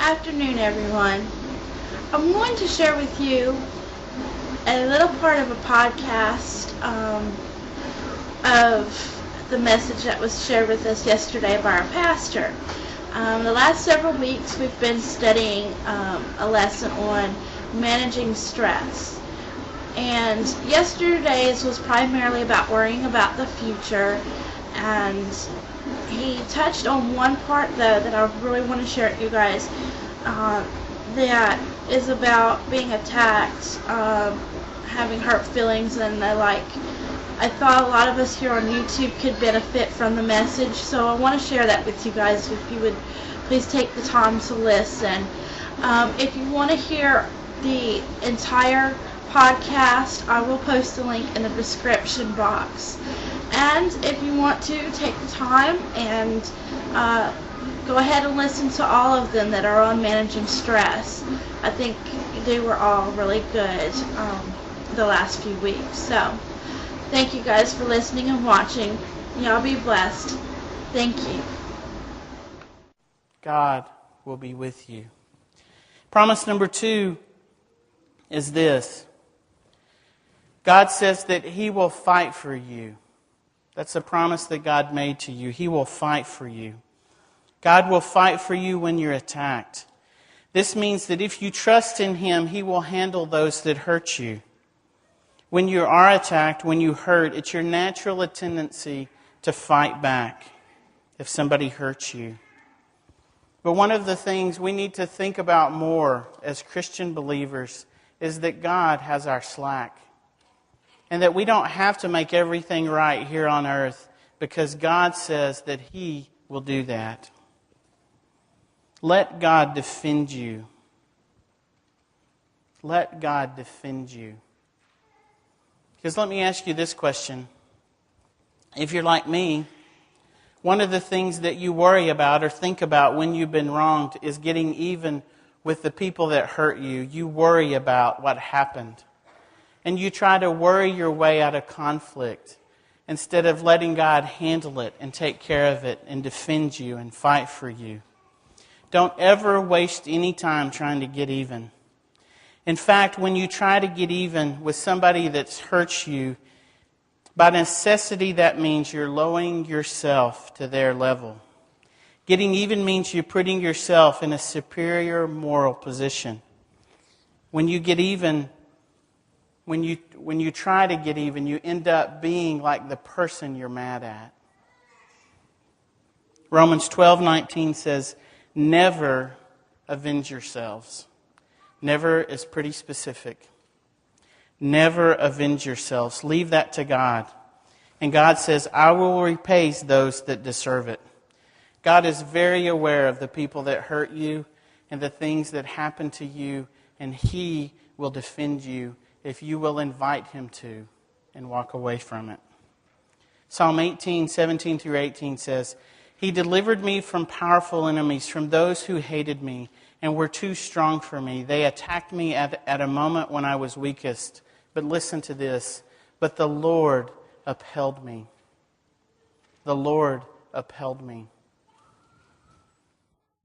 afternoon, everyone. I'm going to share with you a little part of a podcast of the message that was shared with us yesterday by our pastor. The last several weeks we've been studying a lesson on managing stress. And yesterday's was primarily about worrying about the future, and he touched on one part though that I really want to share with you guys that is about being attacked, having hurt feelings, and I thought a lot of us here on YouTube could benefit from the message, so I want to share that with you guys. If you would please take the time to listen. If you want to hear the entire podcast, I will post the link in the description box. And if you want to take the time and go ahead and listen to all of them that are on managing stress. I think they were all really good the last few weeks. So thank you guys for listening and watching. Y'all be blessed. Thank you. God will be with you. Promise number 2 is this. God says that He will fight for you. That's a promise that God made to you. He will fight for you. God will fight for you when you're attacked. This means that if you trust in Him, He will handle those that hurt you. When you are attacked, when you hurt, it's your natural tendency to fight back if somebody hurts you. But one of the things we need to think about more as Christian believers is that God has our slack. And that we don't have to make everything right here on earth because God says that He will do that. Let God defend you. Let God defend you. Because let me ask you this question. If you're like me, one of the things that you worry about or think about when you've been wronged is getting even with the people that hurt you. You worry about what happened. And you try to worry your way out of conflict instead of letting God handle it and take care of it and defend you and fight for you. Don't ever waste any time trying to get even. In fact, when you try to get even with somebody that's hurt you, by necessity that means you're lowering yourself to their level. Getting even means you're putting yourself in a superior moral position. When you get even, when you try to get even, you end up being like the person you're mad at. Romans 12:19 says, never avenge yourselves. Never is pretty specific. Never avenge yourselves. Leave that to God. And God says, I will repay those that deserve it. God is very aware of the people that hurt you and the things that happen to you, and He will defend you if you will invite Him to and walk away from it. Psalm 18:17-18 says, He delivered me from powerful enemies, from those who hated me and were too strong for me. They attacked me at a moment when I was weakest. But listen to this. But the Lord upheld me. The Lord upheld me.